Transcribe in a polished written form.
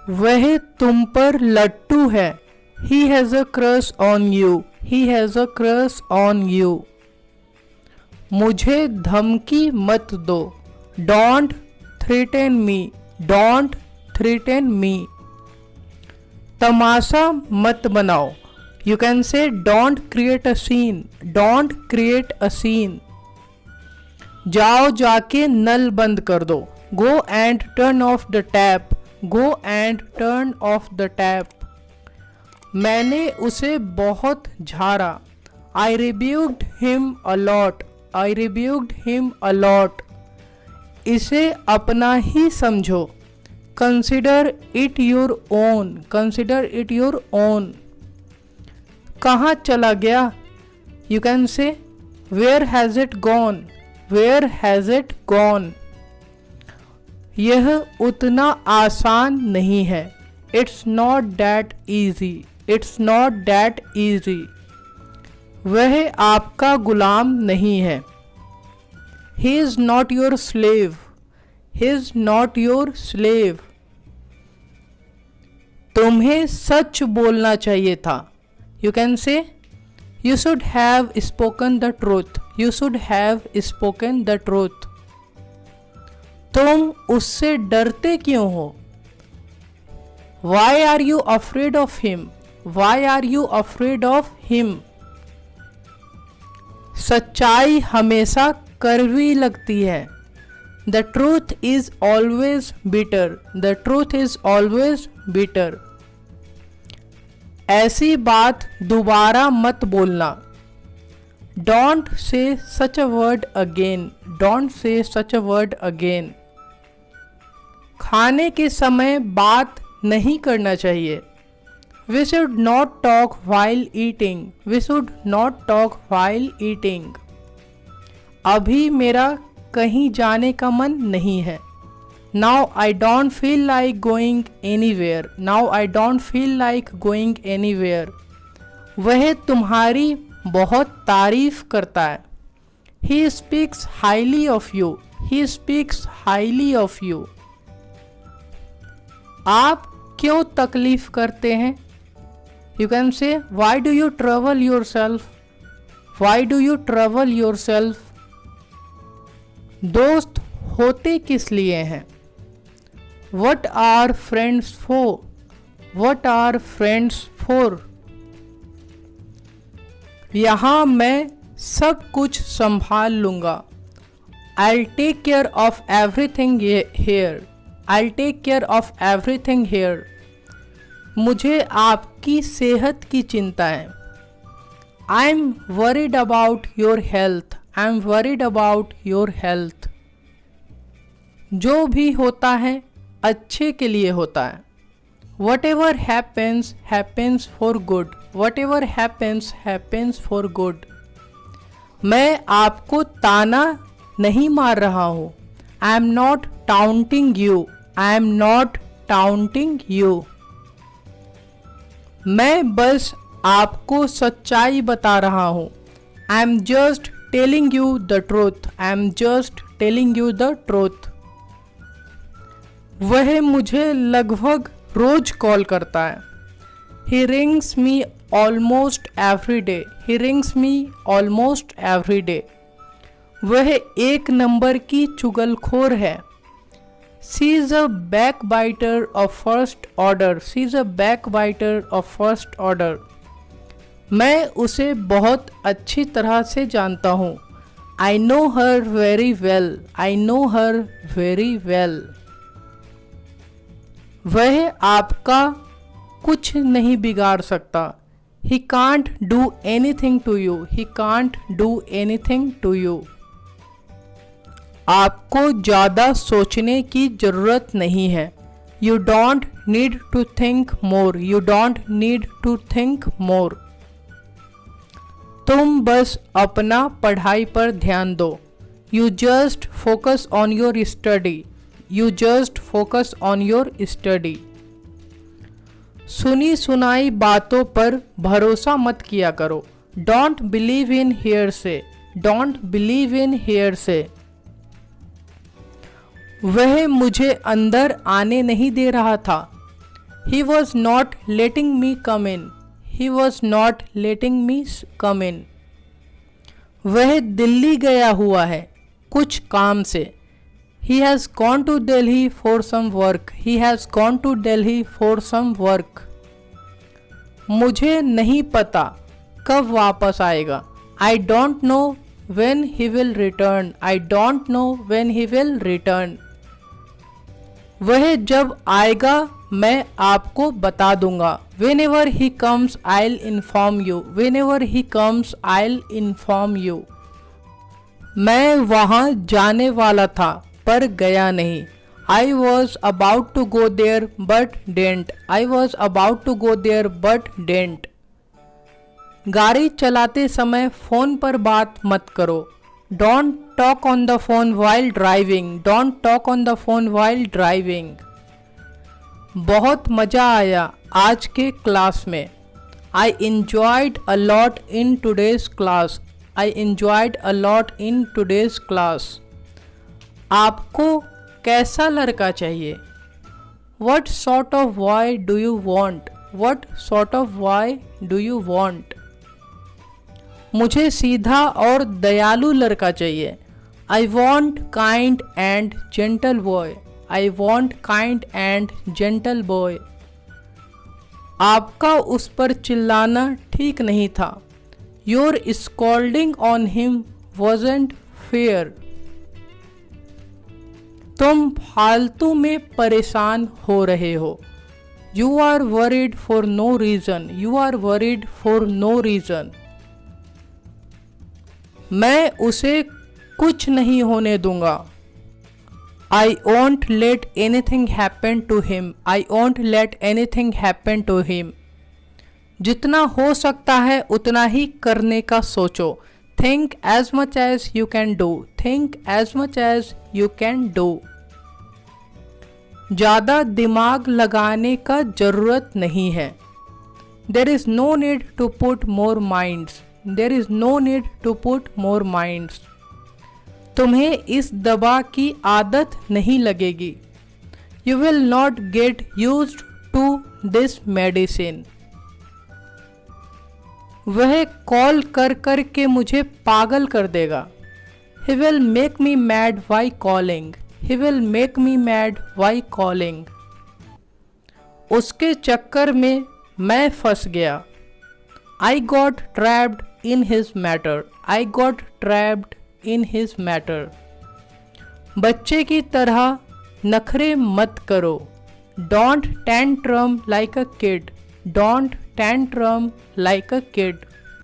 वह तुम पर लट्टू है। He has a crush on you. He has a crush on you. मुझे धमकी मत दो। Don't threaten me. Don't threaten me. तमाशा मत बनाओ। You can say don't create a scene. Don't create a scene. जाओ जाके नल बंद कर दो। Go and turn off the tap. Go and turn off the tap. मैंने उसे बहुत झाड़ा। I rebuked him a lot. I rebuked him a lot. इसे अपना ही समझो। Consider it your own. Consider it your own. कहाँ चला गया? You can say where has it gone? Where has it gone? यह उतना आसान नहीं है। It's not that easy. It's not that easy. वह आपका गुलाम नहीं है। He is not your slave. He is not your slave. तुम्हें सच बोलना चाहिए था। You can say you should have spoken the truth. You should have spoken the truth. तुम उससे डरते क्यों हो? Why are you afraid of him? Why are you afraid of him? सच्चाई हमेशा कड़वी लगती है। The truth is always bitter. The truth is always bitter. ऐसी बात दोबारा मत बोलना। Don't say such a word again. Don't say such a word again. खाने के समय बात नहीं करना चाहिए। We should not talk while eating. We should not talk while eating. अभी मेरा कहीं जाने का मन नहीं है। Now I don't feel like going anywhere. Now I don't feel like going anywhere. वह तुम्हारी बहुत तारीफ करता है। He speaks highly of you. He speaks highly of you. आप क्यों तकलीफ करते हैं? You can say why do you trouble yourself? Why do you trouble yourself? दोस्त होते किस लिए हैं? What are friends for? What are friends for? यहाँ मैं सब कुछ संभाल लूँगा। I'll take care of everything here. I'll take care of everything here. मुझे आपकी सेहत की चिंता है। I'm worried about your health. I'm worried about your health. जो भी होता है अच्छे के लिए होता है। Whatever happens, happens for good. Whatever happens, happens for good. मैं आपको ताना नहीं मार रहा हूँ। I am not taunting you. I am not taunting you. मैं बस आपको सच्चाई बता रहा हूँ। I am just telling you the truth. I am just telling you the truth. वह मुझे लगभग रोज कॉल करता है। He rings me almost every day. He rings me almost every day. वह एक नंबर की चुगलखोर है। She is a backbiter of first order. She is a backbiter of first order. मैं उसे बहुत अच्छी तरह से जानता हूँ। I know her very well. I know her very well. वह आपका कुछ नहीं बिगाड़ सकता। He can't do anything to you. He can't do anything to you. आपको ज़्यादा सोचने की ज़रूरत नहीं है। You don't need to think more. You don't need to think more. तुम बस अपना पढ़ाई पर ध्यान दो। You just focus on your study. You just focus on your study. सुनी सुनाई बातों पर भरोसा मत किया करो। Don't believe in hearsay. Don't believe in hearsay. वह मुझे अंदर आने नहीं दे रहा था। He was not letting me come in. He was not letting me come in. वह दिल्ली गया हुआ है कुछ काम से. He has gone to Delhi for some work. He has gone to Delhi for some work. मुझे नहीं पता कब वापस आएगा. I don't know when he will return. I don't know when he will return. वह जब आएगा मैं आपको बता दूंगा. Whenever he comes, I'll inform you. Whenever he comes, I'll inform you. मैं वहाँ जाने वाला था पर गया नहीं. I was about to go there but didn't. I was about to go there but didn't. गाड़ी चलाते समय फ़ोन पर बात मत करो. Don't talk on the phone while driving. Don't talk on the phone while driving. बहुत मज़ा आया आज के क्लास में. I enjoyed a lot in today's class. I enjoyed a lot in today's class. आपको कैसा लड़का चाहिए? What sort of boy do you want? What sort of boy do you want? मुझे सीधा और दयालु लड़का चाहिए. I want kind and gentle boy. I want kind and gentle boy. आपका उस पर चिल्लाना ठीक नहीं था. Your scolding on him wasn't fair. तुम फालतू में परेशान हो रहे हो. You are worried for no reason. You are worried for no reason. मैं उसे कुछ नहीं होने दूंगा. I won't let anything happen to him. I won't let anything happen to him. जितना हो सकता है उतना ही करने का सोचो. Think as much as you can do. Think as much as you can do. ज़्यादा दिमाग लगाने का ज़रूरत नहीं है. There is no need to put more minds. There is no need to put more minds. तुम्हें इस दवा की आदत नहीं लगेगी. You will not get used to this medicine. वह कॉल कर कर के मुझे पागल कर देगा. He will make me mad by calling. He will make me mad by calling. उसके चक्कर में मैं फंस गया. I got trapped in his matter. I got trapped in his matter. बच्चे की तरह नखरे मत करो. Don't tantrum like a kid. Don't tantrum like a kid.